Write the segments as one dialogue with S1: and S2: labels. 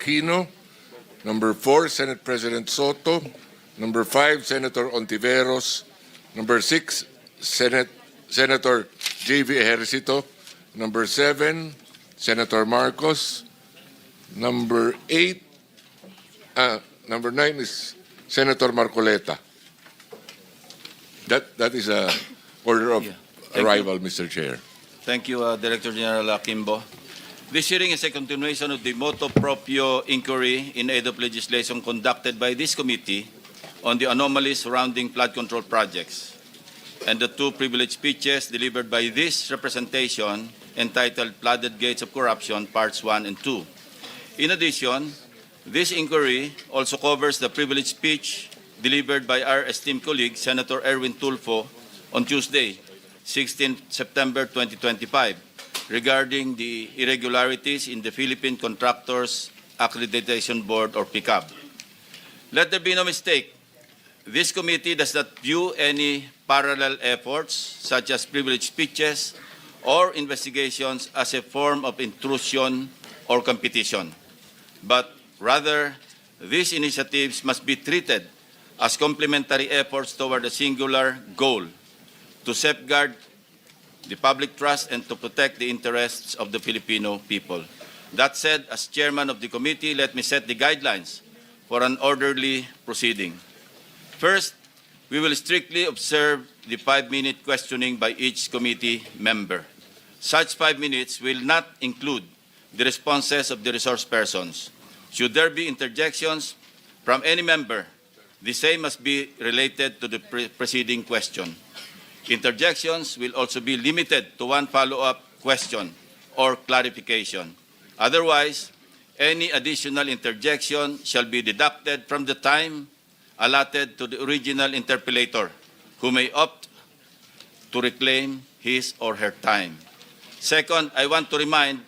S1: Aquino. Number 4, Senate President Soto. Number 5, Senator Ontiveros. Number 6, Senator J.V. Ejercito. Number 7, Senator Marcos. Number 9 is Senator Marcoleta. That is a order of arrival, Mr. Chair.
S2: Thank you, Director General Kimbo. This hearing is a continuation of the Motu Proprio inquiry in aid of legislation conducted by this committee on the anomalies surrounding flood control projects, and the 2 privileged speeches delivered by this representation entitled Flooded Gates of Corruption, Parts 1 and 2. In addition, this inquiry also covers the privileged speech delivered by our esteemed colleague, Senator Erwin Tulfo, on Tuesday, 16 September 2025, regarding the irregularities in the Philippine Contractors Accreditation Board, or PICAB. Let there be no mistake, this committee does not view any parallel efforts, such as privileged speeches or investigations, as a form of intrusion or competition. But rather, these initiatives must be treated as complementary efforts toward a singular goal: to safeguard the public trust and to protect the interests of the Filipino people. That said, as chairman of the committee, let me set the guidelines for an orderly proceeding. First, we will strictly observe the 5-minute questioning by each committee member. Such 5 minutes will not include the responses of the resource persons. Should there be interjections from any member, the same must be related to the preceding question. Interjections will also be limited to 1 follow-up question or clarification. Otherwise, any additional interjection shall be deducted from the time allotted to the original interpellator, who may opt to reclaim his or her time. Second, I want to remind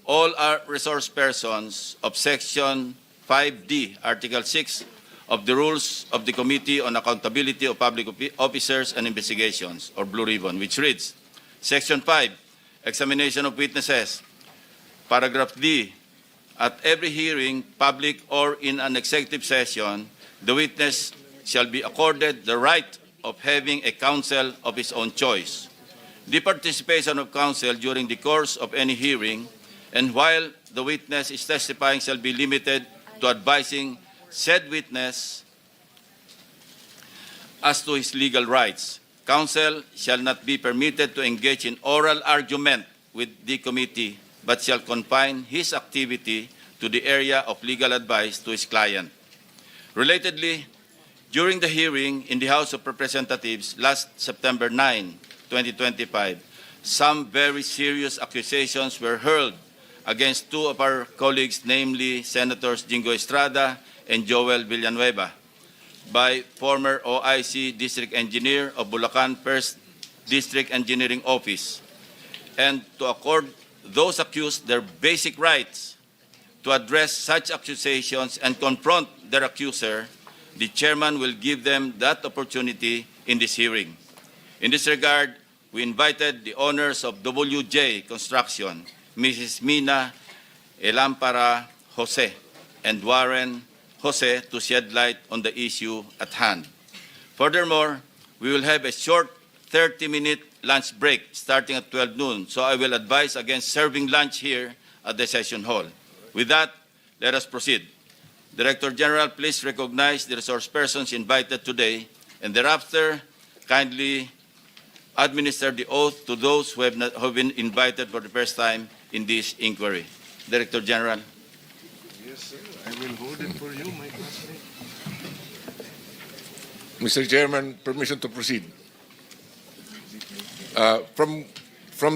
S2: all our resource persons of Section 5D, Article 6 of the Rules of the Committee on Accountability of Public Officers and Investigations, or Blue Ribbon, which reads, Section 5, Examination of Witnesses, Paragraph D, at every hearing, public or in an executive session, the witness shall be accorded the right of having a counsel of his own choice. The participation of counsel during the course of any hearing and while the witness is testifying shall be limited to advising said witness as to his legal rights. Counsel shall not be permitted to engage in oral argument with the committee, but shall confine his activity to the area of legal advice to his client. Relatedly, during the hearing in the House of Representatives last September 9, 2025, some very serious accusations were hurled against 2 of our colleagues, namely Senators Jinggoy Estrada and Joel Villanueva, by former OIC District Engineer of Bulacan 1st District Engineering Office, and to accord those accused their basic rights to address such accusations and confront their accuser, the chairman will give them that opportunity in this hearing. In this regard, we invited the owners of WJ Construction, Mrs. Mina Elampara Jose and Warren Jose, to shed light on the issue at hand. Furthermore, we will have a short 30-minute lunch break starting at 12 noon, so I will advise against serving lunch here at the session hall. With that, let us proceed. Director General, please recognize the resource persons invited today, and thereafter, kindly administer the oath to those who have been invited for the first time in this inquiry. Director General.
S1: Yes, sir. I will hold it for you, my classmate. Mr. Chairman, permission to proceed. From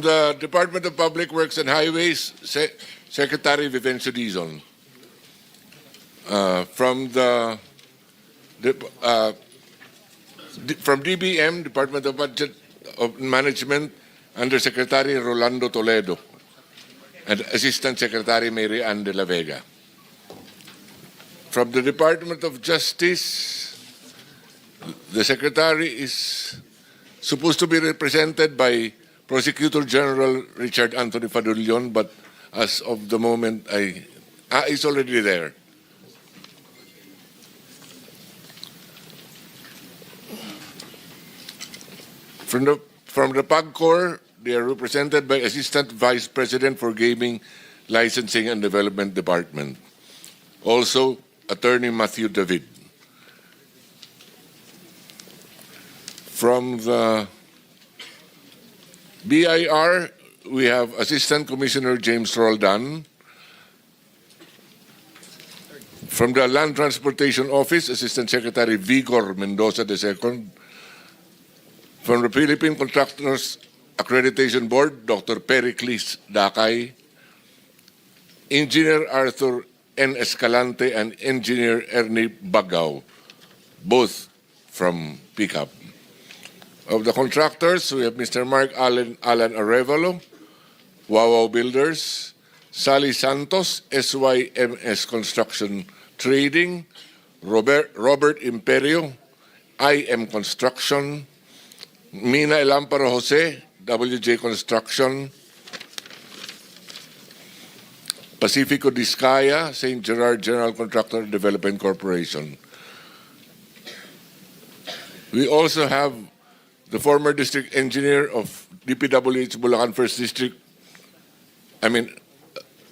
S1: the Department of Public Works and Highways, Secretary Vivencio Dizon. From DBM, Department of Budget of Management, Undersecretary Rolando Toledo, and Assistant Secretary Mary Ann de la Vega. From the Department of Justice, the Secretary is supposed to be represented by Prosecutor General Richard Anthony Fadulion, but as of the moment, I He's already there. From the PAGCOR, they are represented by Assistant Vice President for Gaming, Licensing and Development Department. Also, Attorney Matthew David. From the BIR, we have Assistant Commissioner James Roldan. From the Land Transportation Office, Assistant Secretary Vigor Mendoza II. From the Philippine Contractors Accreditation Board, Dr. Pericles Dakay. Engineer Arthur N. Escalante and Engineer Ernie Bagaw, both from PICAP. Of the contractors, we have Mr. Mark Alan Arevalo, Wawaw Builders, Sally Santos, SYMS Construction Trading, Robert Imperio, IM Construction, Mina Elamparo Jose, WJ Construction, Pacifico Discaya, St. Gerard General Contractor Development Corporation. We also have the former district engineer of DPWH Bulacan First District.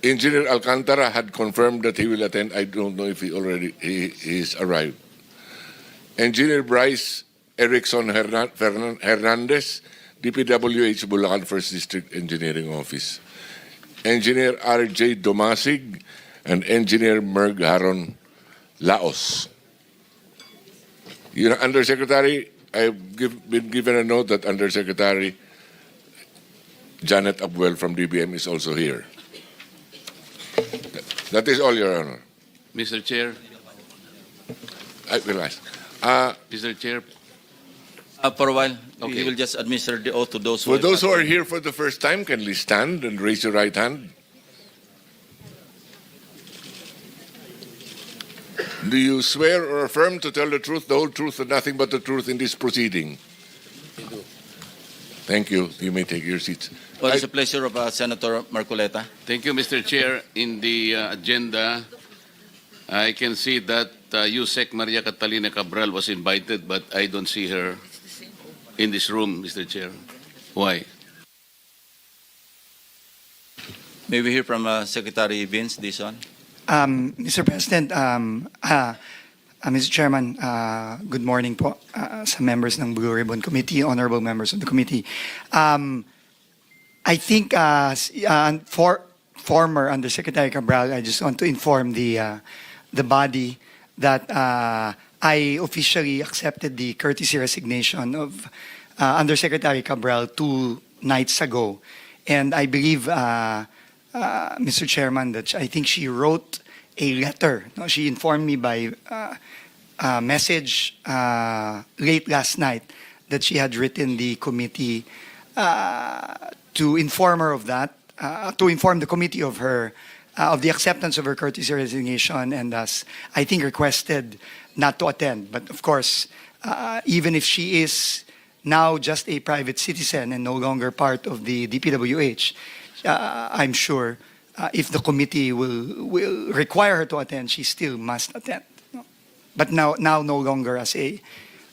S1: Engineer Alcantara had confirmed that he will attend. I don't know if he is arrived. Engineer Bryce Erickson Hernandez, DPWH Bulacan First District Engineering Office. Engineer R.J. Domasig and Engineer Merg Haron Laos. Undersecretary, I've been given a note that Undersecretary Janet Abwell from DBM is also here. That is all, Your Honor.
S3: Mr. Chair,
S1: I will ask.
S3: Mr. Chair,
S2: For a while,
S3: Okay.
S2: we will just administer the oath to those
S1: For those who are here for the first time, kindly stand and raise your right hand. Do you swear or affirm to tell the truth, the whole truth, and nothing but the truth in this proceeding? Thank you. You may take your seats.
S2: Well, it's a pleasure of Senator Marcoleta.
S3: thank you, Mr. Chair. In the agenda, I can see that Yusek Maria Catalina Cabral was invited, but I don't see her in this room, Mr. Chair. Why?
S2: May we hear from Secretary Vince Dizon?
S4: Mr. President, Mr. Chairman, good morning po sa members ng Blue Ribbon Committee, honorable members of the committee. I think for former Undersecretary Cabral, I just want to inform the body that I officially accepted the courtesy resignation of Undersecretary Cabral 2 nights ago. And I believe, Mr. Chairman, that I think she wrote a letter. No, she informed me by message late last night that she had written the committee to inform her of that, to inform the committee of her of the acceptance of her courtesy resignation, and thus I think requested not to attend. But of course, even if she is now just a private citizen and no longer part of the DPWH, I'm sure if the committee will require her to attend, she still must attend. No? But now no longer as a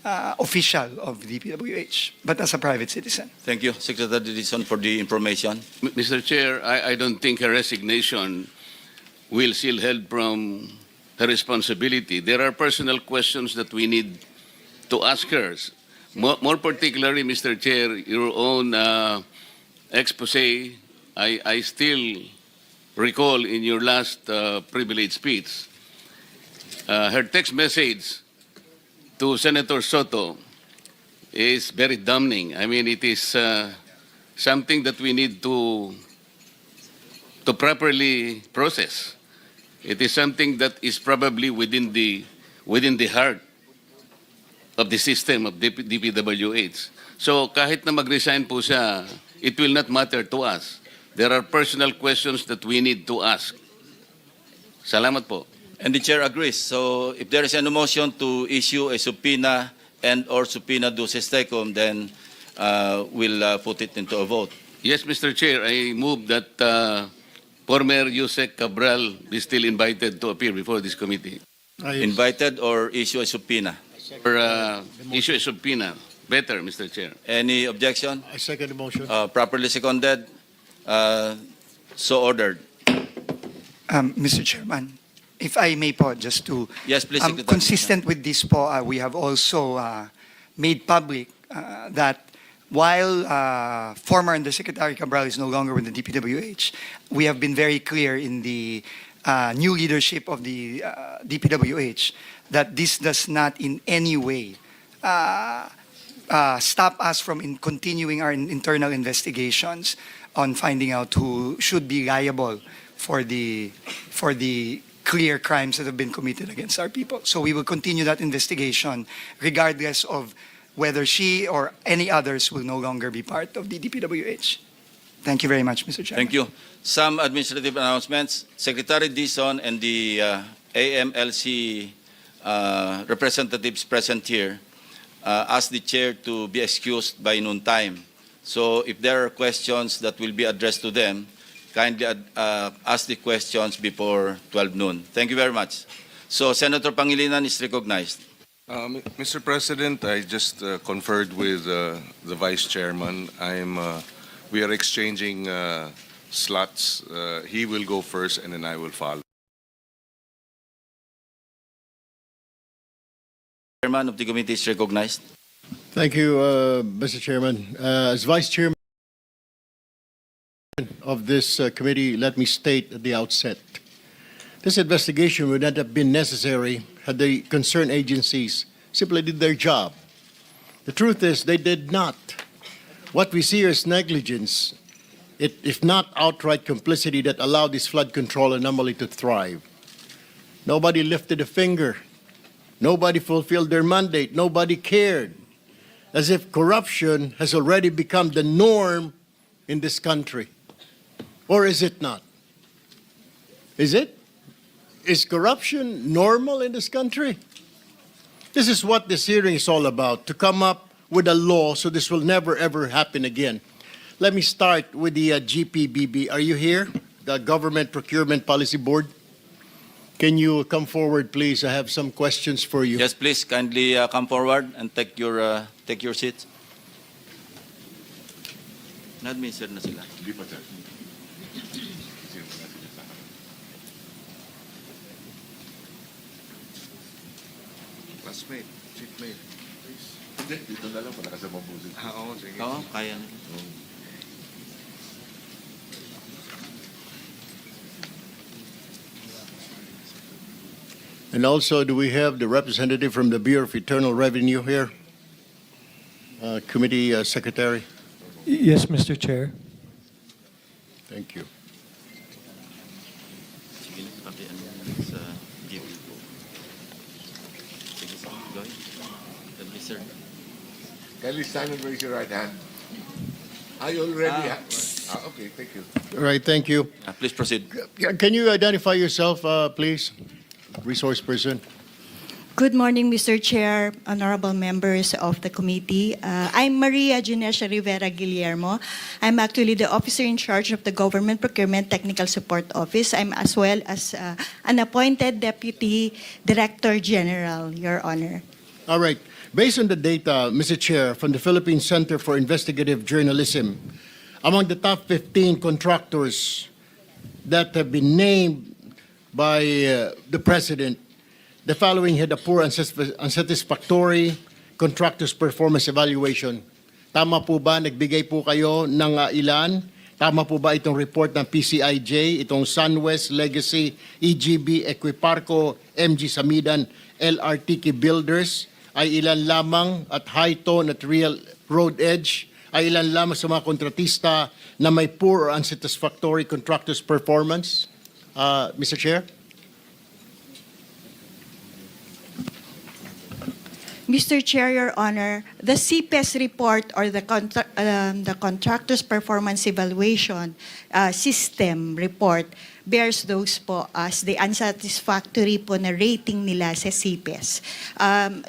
S4: official of DPWH, but as a private citizen.
S2: Thank you, Secretary Dizon, for the information.
S3: Mr. Chair, I don't think her resignation will shield her from her responsibility. There are personal questions that we need to ask her. More particularly, Mr. Chair, your own expose, I still recall in your last privilege speech, her text message to Senator Soto is very damning. I mean, it is something that we need to properly process. It is something that is probably within the heart of the system of DPWH. So kahit na mag-resign po siya, it will not matter to us. There are personal questions that we need to ask. Salamat po.
S2: And the chair agrees. So if there is an motion to issue a subpoena and or subpoena duces tecum, then we'll put it into a vote.
S3: Yes, Mr. Chair, I move that former Yusek Cabral be still invited to appear before this committee?
S2: Invited or issue a subpoena?
S3: Or issue a subpoena? Better, Mr. Chair.
S2: Any objection?
S5: I second the motion.
S2: Properly seconded. So ordered.
S4: Mr. Chairman, if I may po, just to
S2: Yes, please, Secretary.
S4: consistent with this po, we have also made public that while former Undersecretary Cabral is no longer with the DPWH, we have been very clear in the new leadership of the DPWH that this does not in any way stop us from continuing our internal investigations on finding out who should be liable for the clear crimes that have been committed against our people. So we will continue that investigation regardless of whether she or any others will no longer be part of the DPWH. Thank you very much, Mr. Chairman.
S2: Thank you. Some administrative announcements. Secretary Dizon and the AMLC representatives present here asked the chair to be excused by noon time. So if there are questions that will be addressed to them, kindly ask the questions before 12 noon. Thank you very much. So Senator Pangilinan is recognized.
S6: Mr. President, I just conferred with the Vice Chairman. We are exchanging slots. He will go first and then I will follow.
S2: Chairman of the committee is recognized.
S5: Thank you, Mr. Chairman. As Vice Chairman of this committee, let me state at the outset, this investigation would not have been necessary had the concerned agencies simply did their job. The truth is they did not. What we see here is negligence, if not outright complicity, that allowed this flood control anomaly to thrive. Nobody lifted a finger. Nobody fulfilled their mandate. Nobody cared. As if corruption has already become the norm in this country. Or is it not? Is it? Is corruption normal in this country? This is what this hearing is all about, to come up with a law so this will never ever happen again. Let me start with the GPBB. Are you here? The Government Procurement Policy Board? Can you come forward, please? I have some questions for you.
S2: Yes, please kindly come forward and take your seats. Na-administer na sila.
S1: Hindi pa, sir.
S6: Classmate, seatmate, please.
S1: Hindi, dito na lang pala kasama po.
S6: Oo, sige.
S2: Oo, kaya nila.
S5: And also, do we have the representative from the Bureau of Internal Revenue here? Committee Secretary?
S7: Yes, Mr. Chair.
S5: Thank you.
S2: Sige na, pakiano na sa GP po. Sige, Jinggoy. Sir.
S1: Kindly stand and raise your right hand. I already have. Okay, thank you.
S5: All right, thank you.
S2: Please proceed.
S5: Can you identify yourself, please? Resource person.
S8: Good morning, Mr. Chair, honorable members of the committee. I'm Maria Ginesha Rivera Guillermo. I'm actually the officer in charge of the Government Procurement Technical Support Office. I'm as well as an appointed Deputy Director General, Your Honor.
S5: All right. Based on the data, Mr. Chair, from the Philippine Center for Investigative Journalism, among the top 15 contractors that have been named by the President, the following had a poor, unsatisfactory contractors' performance evaluation. Tama po ba, nagbigay po kayo ng ilan? Tama po ba itong report ng PCIJ, itong SunWest, Legacy, EGB, Equiparco, MG Samidan, LRTK Builders, ay ilan lamang at high tone at real road edge, ay ilan lamang sa mga kontratista na may poor or unsatisfactory contractors' performance? Mr. Chair?
S8: Mr. Chair, Your Honor, the CPES report or the Contractors Performance Evaluation System report bears those po as the unsatisfactory po na rating nila sa CPES.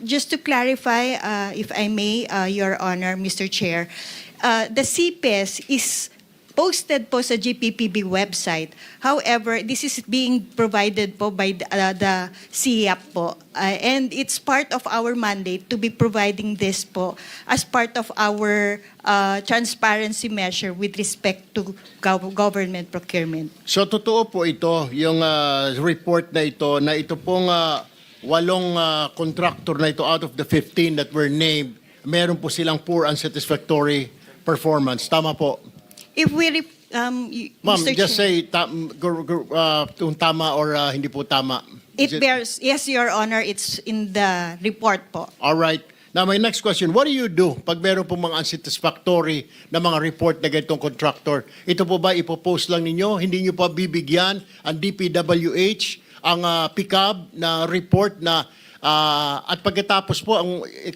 S8: Just to clarify, if I may, Your Honor, Mr. Chair, the CPES is posted po sa GPPB website. However, this is being provided po by the CIAP po. And it's part of our mandate to be providing this po as part of our transparency measure with respect to government procurement.
S5: So totoo po ito, yung report na ito pong 8 contractor na ito out of the 15 that were named, meron po silang poor unsatisfactory performance. Tama po?
S8: If we,
S5: Ma'am,
S8: Mr.
S5: just
S8: Chair,
S5: say kung tama or hindi po tama.
S8: it bears, yes, Your Honor, it's in the report po.
S5: All right. Now, my next question, what do you do pag meron po mga unsatisfactory na mga report na ganitong contractor? Ito po ba ipopost lang ninyo? Hindi nyo pa bibigyan ang DPWH ang pick-up na report na at pagkatapos po,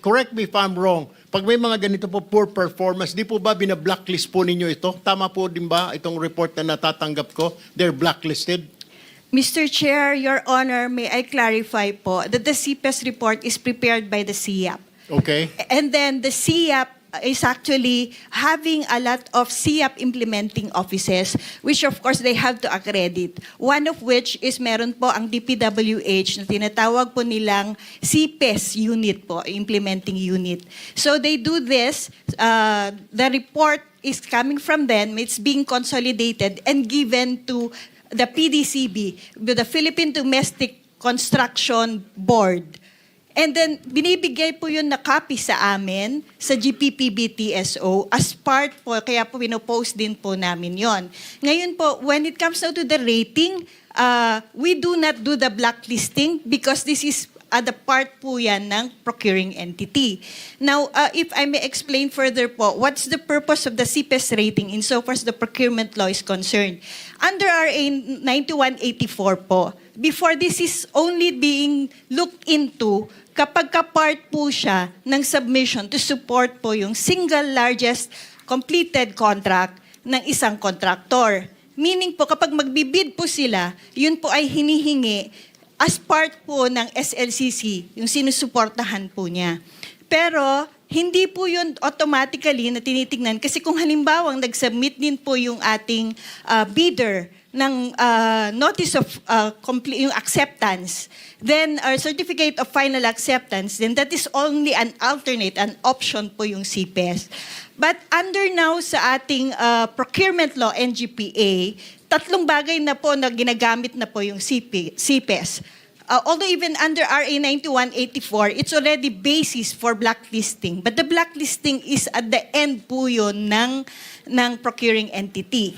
S5: correct me if I'm wrong, pag may mga ganito po poor performance, di po ba bina-blacklist po ninyo ito? Tama po din ba itong report na natatanggap ko? They're blacklisted?
S8: Mr. Chair, Your Honor, may I clarify po that the CPES report is prepared by the CIAP.
S5: Okay.
S8: And then the CIAP is actually having a lot of CIAP implementing offices, which of course they have to accredit. One of which is meron po ang DPWH na tinatawag po nilang CPES unit po, implementing unit. So they do this, the report is coming from them, it's being consolidated and given to the PDCB, the Philippine Domestic Construction Board. And then, binibigay po yun na copy sa amin, sa GPPB TSO, as part po, kaya po pinopost din po namin yon. Ngayon po, when it comes now to the rating, we do not do the blacklisting because this is the part po yan ng procuring entity. Now, if I may explain further po, what's the purpose of the CPES rating insofar as the procurement law is concerned? Under RA 9184 po, before this is only being looked into, kapag ka-part po siya ng submission to support po yung single largest completed contract ng isang contractor. Meaning po, kapag magbibid po sila, yun po ay hinihingi as part po ng SLCC, yung sinusuportahan po niya. Pero, hindi po yun automatically na tinitingnan. Kasi kung halimbawang nag-submit din po yung ating bidder ng notice of yung acceptance, then our certificate of final acceptance, then that is only an alternate, an option po yung CPES. But under now sa ating procurement law, NGPA, 3 bagay na po na ginagamit na po yung CPES. Although even under RA 9184, it's already basis for blacklisting. But the blacklisting is at the end po yun ng procuring entity.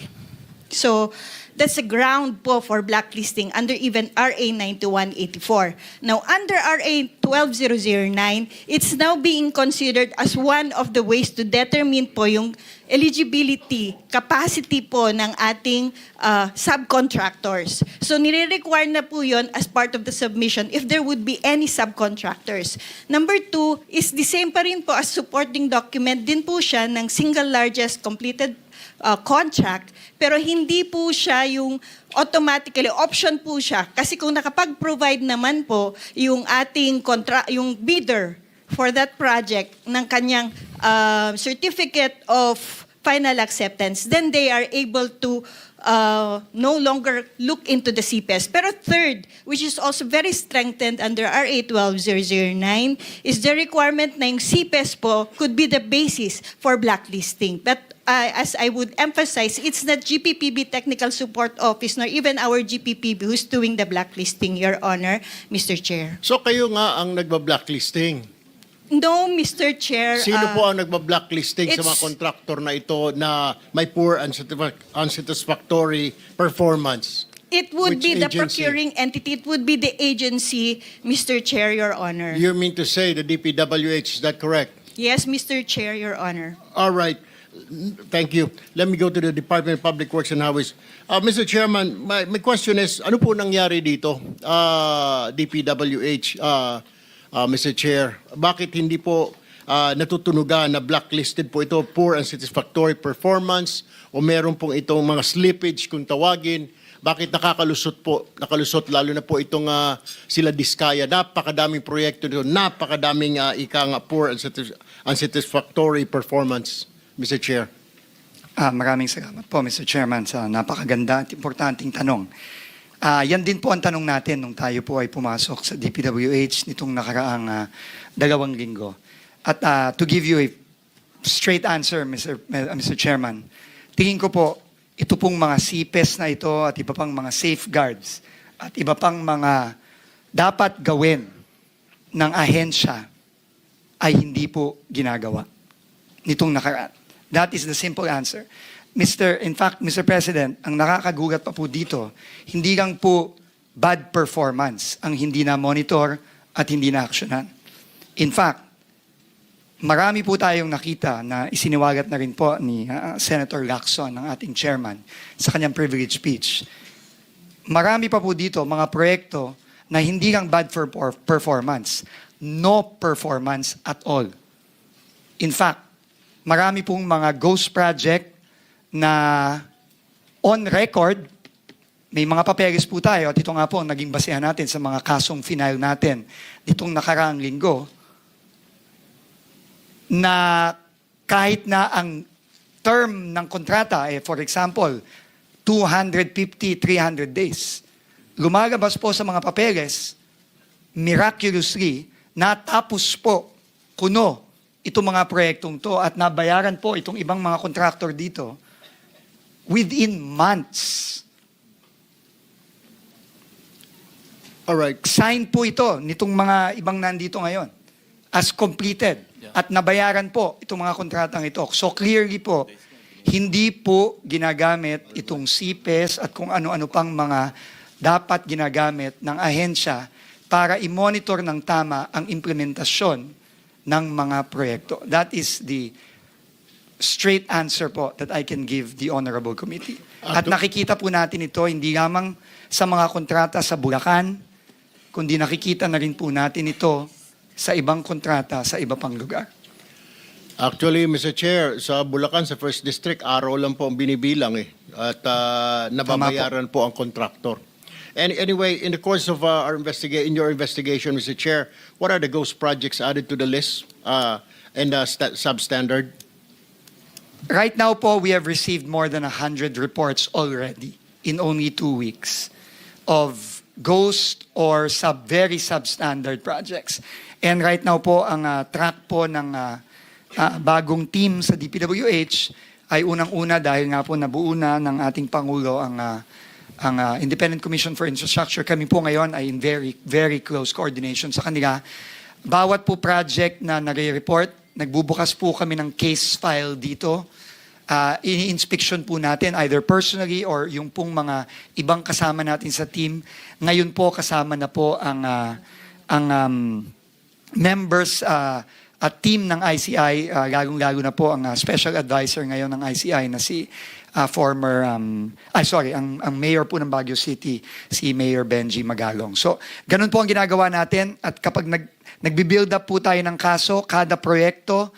S8: So, that's the ground po for blacklisting under even RA 9184. Now, under RA 12009, it's now being considered as one of the ways to determine po yung eligibility, capacity po ng ating subcontractors. So, nire-require na po yun as part of the submission if there would be any subcontractors. Number 2 is the same pa rin po as supporting document din po siya ng single largest completed contract, pero hindi po siya yung automatically, option po siya. Kasi kung nakapag-provide naman po yung ating yung bidder for that project ng kanyang certificate of final acceptance, then they are able to no longer look into the CPES. Pero third, which is also very strengthened under RA 12009, is the requirement na yung CPES po could be the basis for blacklisting. But as I would emphasize, it's not GPPB Technical Support Office nor even our GPPB who's doing the blacklisting, Your Honor, Mr. Chair.
S5: So kayo nga ang nagba-blacklisting.
S8: No, Mr. Chair.
S5: Sino po ang nagba-blacklisting sa mga
S8: it's-
S5: contractor na ito na may poor unsatisfactory performance?
S8: It would
S5: Which
S8: be the
S5: agency?
S8: procuring entity. It would be the agency, Mr. Chair, Your Honor.
S5: You mean to say the DPWH, is that correct?
S8: Yes, Mr. Chair, Your Honor.
S5: All right. Thank you. Let me go to the Department of Public Works and Highways. Mr. Chairman, my question is, ano po nangyari dito, DPWH, Mr. Chair? Bakit hindi po natutunugan na blacklisted po ito, poor and satisfactory performance, o meron pong itong mga slippage kung tawagin? Bakit nakalusot lalo na po itong sila Diskaya? Napakadaming proyekto dito, napakadaming poor and unsatisfactory performance, Mr. Chair.
S4: Maraming salamat po, Mr. Chairman, sa napakaganda at importanteng tanong. Yan din po ang tanong natin nung tayo po ay pumasok sa DPWH nitong nakaraang 2 linggo. At to give you a straight answer, Mr. Chairman, tingin ko po, ito pong mga CPES na ito at iba pang mga safeguards at iba pang mga dapat gawin ng ahensya ay hindi po ginagawa nitong nakaraan. That is the simple answer. In fact, Mr. President, ang nakakagulat pa po dito, hindi lang po bad performance ang hindi na-monitor at hindi na-actionan. In fact, marami po tayong nakita na isiniwagat na rin po ni Senator Lacson, ang ating chairman, sa kanyang privilege speech. Marami pa po dito mga proyekto na hindi lang bad for performance, no performance at all. In fact, marami pong mga ghost project na on record, may mga papeles po tayo at ito nga po ang naging basehan natin sa mga kasong final natin nitong nakaraang linggo na kahit na ang term ng kontrata, for example, 250, 300 days, lumalabas po sa mga papeles, miraculously, natapos po kuno itong mga proyektong to at nabayaran po itong ibang mga contractor dito within months.
S5: Alright.
S4: Sign po ito nitong mga ibang nandito ngayon as completed at nabayaran po itong mga kontratang ito. So clearly po, hindi po ginagamit itong CPES at kung ano-ano pang mga dapat ginagamit ng ahensya para i-monitor ng tama ang implementasyon ng mga proyekto. That is the straight answer po that I can give the Honorable Committee. At nakikita po natin ito hindi lamang sa mga kontrata sa Bulacan, kundi nakikita na rin po natin ito sa ibang kontrata sa iba pang lugar.
S5: Actually, Mr. Chair, sa Bulacan, sa First District, araw lang po ang binibilang eh. At nababayaran po ang contractor. And anyway, in the course of in your investigation, Mr. Chair, what are the ghost projects added to the list and substandard?
S4: Right now po, we have received more than 100 reports already in only 2 weeks of ghost or very substandard projects. And right now po, ang track po ng bagong team sa DPWH ay unang-una dahil nga po nabuo na ng ating Pangulo ang Independent Commission for Infrastructure. Kami po ngayon ay in very, very close coordination sa kanila. Bawat po project na nare-report, nagbubukas po kami ng case file dito. Ini-inspection po natin either personally or yung pong mga ibang kasama natin sa team. Ngayon po kasama na po ang members at team ng ICI, lalong-lalo na po ang special advisor ngayon ng ICI na si ang mayor po ng Baguio City, si Mayor Benji Magalong. So, ganun po ang ginagawa natin at kapag nagbi-build up po tayo ng kaso, kada proyekto,